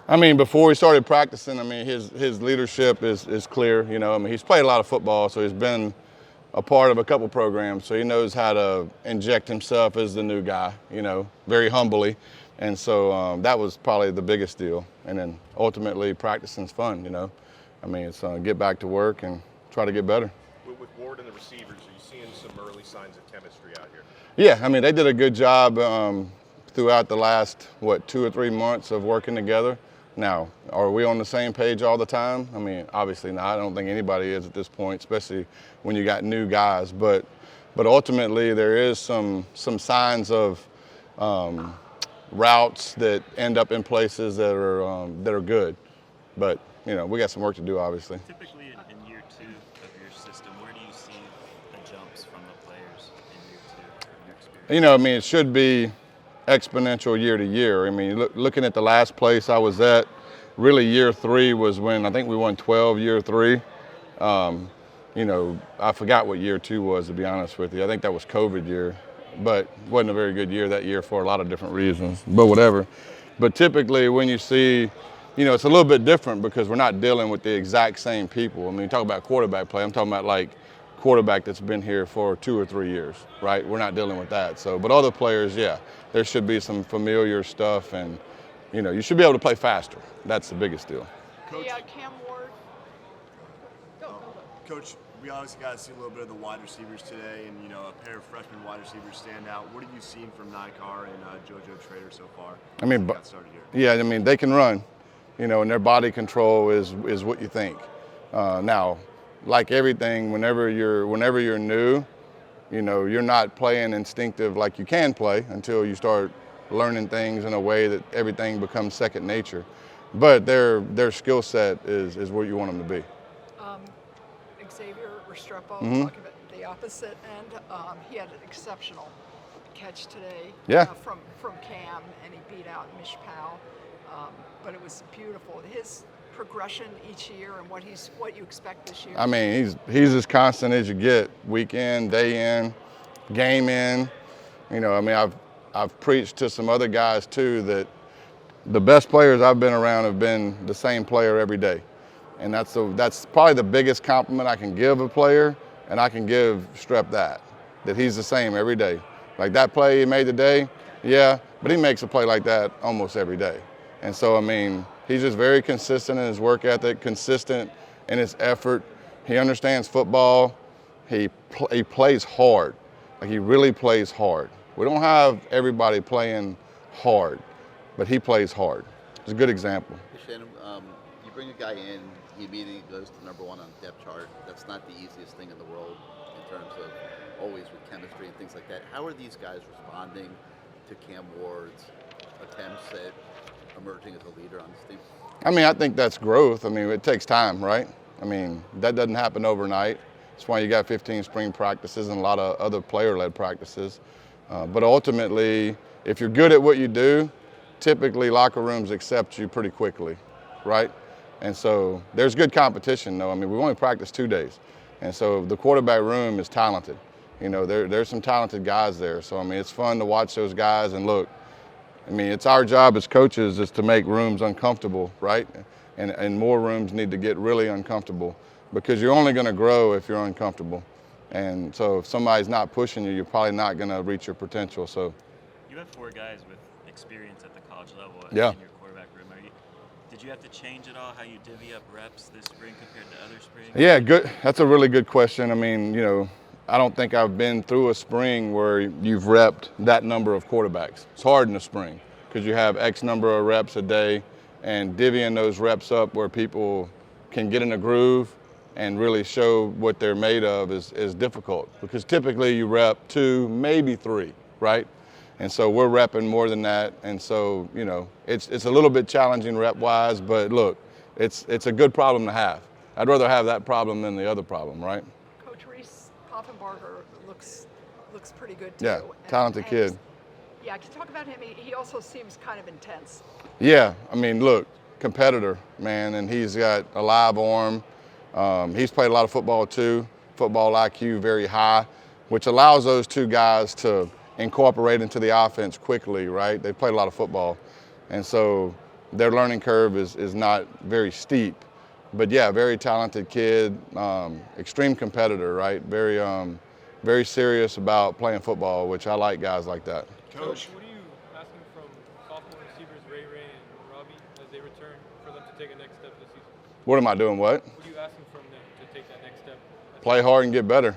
I mean, before he started practicing, I mean, his leadership is clear. You know, I mean, he's played a lot of football, so he's been a part of a couple programs, so he knows how to inject himself as the new guy. You know, very humbly, and so that was probably the biggest deal. And then ultimately, practicing's fun. You know, I mean, it's get back to work and try to get better. With Ward and the receivers, are you seeing some early signs of chemistry out here? Yeah, I mean, they did a good job throughout the last 2 or 3 months of working together. Now, are we on the same page all the time? I mean, obviously not. I don't think anybody is at this point, especially when you got new guys. But ultimately, there is some signs of routes that end up in places that are good. But you know, we got some work to do, obviously. Typically, in year 2 of your system, where do you see the jumps from the players in year 2 in your experience? You know, I mean, it should be exponential year to year. I mean, looking at the last place I was at, really year 3 was when I think we won 12 year 3. You know, I forgot what year 2 was, to be honest with you. I think that was COVID year, but wasn't a very good year that year for a lot of different reasons, but whatever. But typically when you see, you know, it's a little bit different because we're not dealing with the exact same people. I mean, you talk about quarterback play, I'm talking about like quarterback that's been here for 2 or 3 years, right? We're not dealing with that. So, but other players, yeah, there should be some familiar stuff, and you know, you should be able to play faster. That's the biggest deal. Coach, Cam Ward. Go. Coach, we obviously got to see a little bit of the wide receivers today, and you know, a pair of freshman wide receivers stand out. What have you seen from Nikar and JoJo Trader so far? I mean, got started here? yeah, I mean, they can run, you know, and their body control is what you think. Now, like everything, whenever you're new, you know, you're not playing instinctive like you can play until you start learning things in a way that everything becomes second nature. But their skill set is where you want them to be. Xavier Restrepo, Mm-hmm. talking about the opposite end, he had an exceptional catch today. Yeah. From Cam, and he beat out Mish Powell. But it was beautiful. His progression each year and what you expect this year. I mean, he's as constant as you get, week in, day in, game in. You know, I mean, I've preached to some other guys too that the best players I've been around have been the same player every day. And that's probably the biggest compliment I can give a player, and I can give Strep that he's the same every day. Like that play he made today, yeah, but he makes a play like that almost every day. And so, I mean, he's just very consistent in his work ethic, consistent in his effort. He understands football. He plays hard. Like, he really plays hard. We don't have everybody playing hard, but he plays hard. It's a good example. Hey Shannon, you bring a guy in, he immediately goes to number 1 on the depth chart. That's not the easiest thing in the world in terms of always with chemistry and things like that. How are these guys responding to Cam Ward's attempts at emerging as a leader on this team? I mean, I think that's growth. I mean, it takes time, right? I mean, that doesn't happen overnight. That's why you got 15 spring practices and a lot of other player-led practices. But ultimately, if you're good at what you do, typically locker rooms accept you pretty quickly, right? And so there's good competition, though. I mean, we've only practiced 2 days. And so the quarterback room is talented. You know, there's some talented guys there. So, I mean, it's fun to watch those guys. And look, I mean, it's our job as coaches is to make rooms uncomfortable, right? And more rooms need to get really uncomfortable because you're only going to grow if you're uncomfortable. And so if somebody's not pushing you, you're probably not going to reach your potential. So You have 4 guys with experience at the college level Yeah. in your quarterback room. Did you have to change at all how you divvy up reps this spring compared to other springs? Yeah, good. That's a really good question. I mean, you know, I don't think I've been through a spring where you've repped that number of quarterbacks. It's hard in the spring because you have X number of reps a day, and divvying those reps up where people can get in a groove and really show what they're made of is difficult because typically you rep 2, maybe 3, right? And so we're repping more than that. And so, you know, it's a little bit challenging rep-wise, but look, it's a good problem to have. I'd rather have that problem than the other problem, right? Coach Reese Poffenbarger looks pretty good too. Yeah, talented kid. Yeah, can you talk about him? He also seems kind of intense. Yeah, I mean, look, competitor, man, and he's got a live arm. He's played a lot of football too, football IQ very high, which allows those 2 guys to incorporate into the offense quickly, right? They've played a lot of football. And so their learning curve is not very steep. But yeah, very talented kid, extreme competitor, right? Very serious about playing football, which I like guys like that. Coach, What are you asking from sophomore receivers Ray and Robbie as they return for them to take a next step this season? What am I doing? What? What are you asking from them to take that next step? Play hard and get better,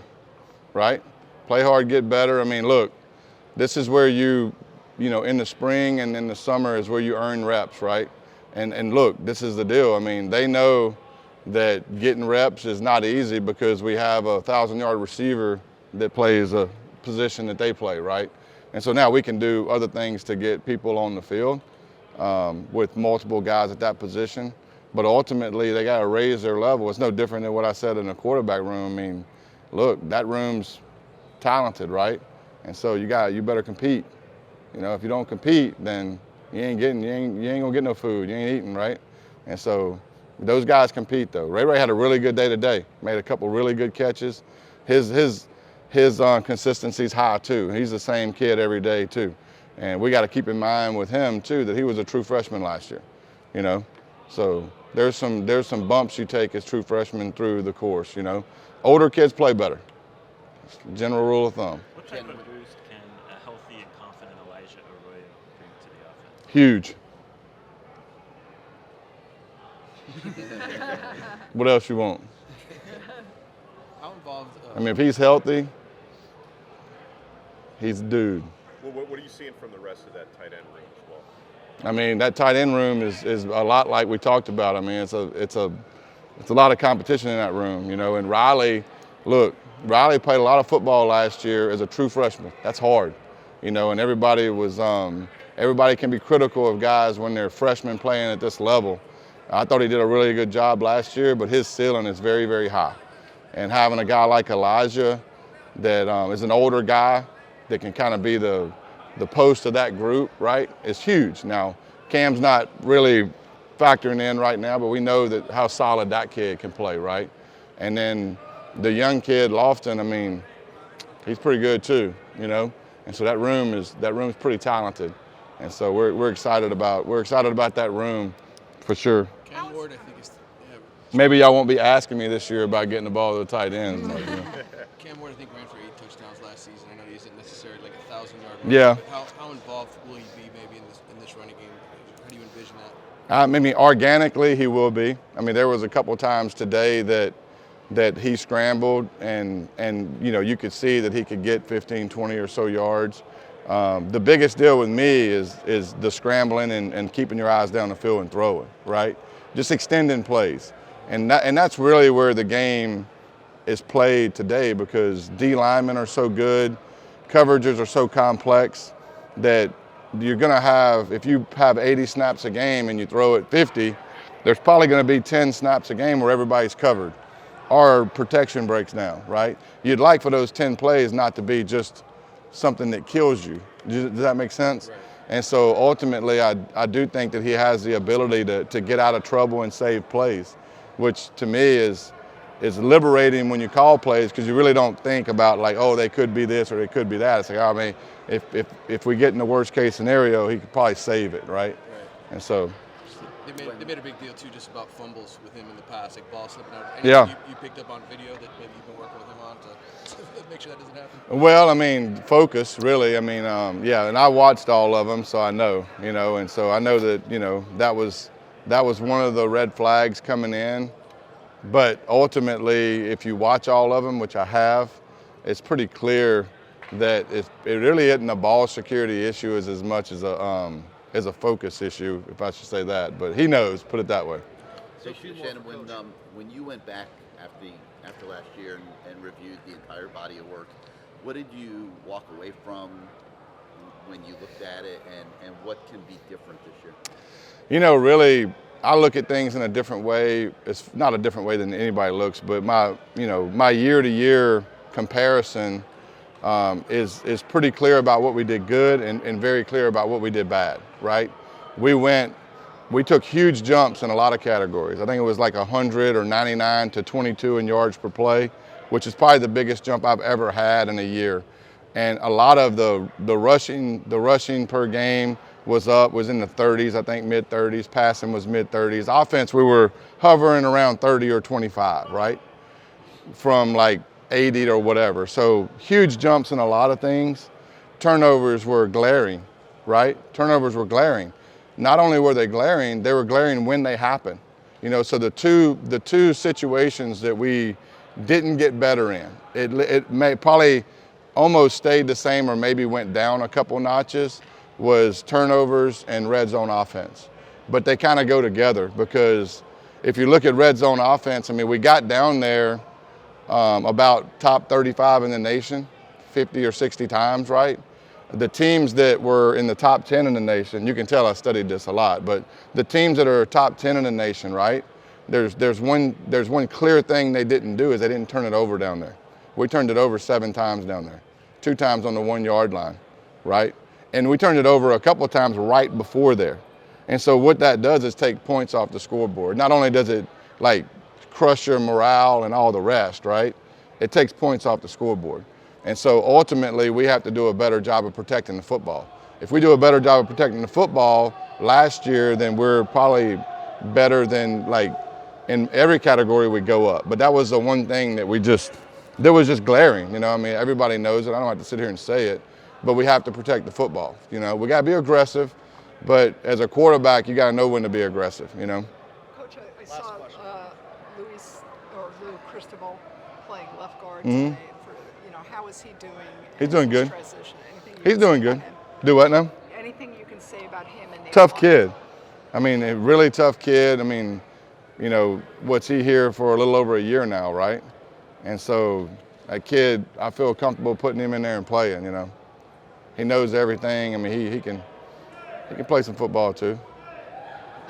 right? Play hard, get better. I mean, look, this is where you know, in the spring and in the summer is where you earn reps, right? And look, this is the deal. I mean, they know that getting reps is not easy because we have a 1,000-yard receiver that plays a position that they play, right? And so now we can do other things to get people on the field with multiple guys at that position. But ultimately, they got to raise their level. It's no different than what I said in the quarterback room. I mean, look, that room's talented, right? And so you better compete. You know, if you don't compete, then you ain't gonna get no food. You ain't eating, right? And so those guys compete though. Ray had a really good day today. Made a couple really good catches. His consistency's high too. He's the same kid every day too. And we got to keep in mind with him too that he was a true freshman last year. You know, so there's some bumps you take as true freshmen through the course. You know, older kids play better. General rule of thumb. What type of boost can a healthy and confident Elijah Arroyo bring to the offense? Huge. What else you want? How involved? I mean, if he's healthy, he's a dude. Well, what are you seeing from the rest of that tight end room as well? I mean, that tight end room is a lot like we talked about. I mean, it's a lot of competition in that room, you know. And Riley played a lot of football last year as a true freshman. That's hard, you know. And everybody can be critical of guys when they're freshmen playing at this level. I thought he did a really good job last year, but his ceiling is very, very high. And having a guy like Elijah that is an older guy that can kind of be the post of that group, right, is huge. Now, Cam's not really factoring in right now, but we know that how solid that kid can play, right? And then the young kid, Lofton, I mean, he's pretty good too, you know? And so that room's pretty talented. And so we're excited about that room for sure. Cam Ward, I think, Maybe y'all won't be asking me this year about getting the ball to the tight ends. Like, you know. Cam Ward, I think, ran for 8 touchdowns last season. I know he isn't necessarily like a 1,000-yard runner. Yeah. But how involved will he be maybe in this running game? How do you envision that? Maybe organically he will be. I mean, there was a couple times today that he scrambled and you know, you could see that he could get 15, 20 or so yards. The biggest deal with me is the scrambling and keeping your eyes down the field and throwing, right? Just extending plays. And that's really where the game is played today because D linemen are so good, coverages are so complex that you're going to have, if you have 80 snaps a game and you throw it 50, there's probably going to be 10 snaps a game where everybody's covered or protection breaks down, right? You'd like for those 10 plays not to be just something that kills you. Does that make sense? Right. And so ultimately, I do think that he has the ability to get out of trouble and save plays, which to me is liberating when you call plays because you really don't think about like, oh, they could be this or they could be that. It's like, oh, I mean, if we get in the worst case scenario, he could probably save it, right? And so. They made a big deal, too, just about fumbles with him in the past, like ball slipping out. Yeah. You picked up on video that maybe you've been working with him on to make sure that doesn't happen? Well, I mean, focus, really. I mean, yeah, and I watched all of them, so I know, you know, and so I know that, you know, that was one of the red flags coming in. But ultimately, if you watch all of them, which I have, it's pretty clear that it really isn't a ball security issue as much as a focus issue, if I should say that. But he knows, put it that way. So Shannon, when you went back after last year and reviewed the entire body of work, what did you walk away from when you looked at it, and what can be different this year? You know, really, I look at things in a different way. It's not a different way than anybody looks, but my year-to-year comparison is pretty clear about what we did good and very clear about what we did bad, right? We took huge jumps in a lot of categories. I think it was like 100 or 99 to 22 in yards per play, which is probably the biggest jump I've ever had in a year. And a lot of the rushing per game was in the 30s, I think mid 30s. Passing was mid 30s. Offense, we were hovering around 30 or 25, right? From like 80 or whatever. So huge jumps in a lot of things. Turnovers were glaring, right? Turnovers were glaring. Not only were they were glaring when they happened. So the two situations that we didn't get better in, it may probably almost stayed the same or maybe went down a couple notches, was turnovers and red zone offense. But they kind of go together, because if you look at red zone offense, I mean, we got down there about top 35 in the nation 50 or 60 times, right? The teams that were in the top 10 in the nation, you can tell I studied this a lot, but the teams that are top 10 in the nation, right? There's one clear thing they didn't do, is they didn't turn it over down there. We turned it over 7 times down there, 2 times on the 1 yard line, right? And we turned it over a couple of times right before there. And so what that does is take points off the scoreboard. Not only does it like crush your morale and all the rest, right? It takes points off the scoreboard. And so ultimately we have to do a better job of protecting the football. If we do a better job of protecting the football last year, then we're probably better than, like, in every category we go up. But that was the one thing that was just glaring, I mean, everybody knows it. I don't have to sit here and say it, but we have to protect the football. We got to be aggressive, but as a quarterback, you got to know when to be aggressive, Coach, I saw Lou Cristobal playing left guard Mm-hmm. today. How is he doing? He's doing good. Transition? Anything you He's can say doing about good. him? Do what now? Anything you can say about him and Tough kid. I mean, a really tough kid. I mean, what's he here for a little over a year now, right? And so that kid, I feel comfortable putting him in there and playing, He knows everything. I mean, he can play some football too.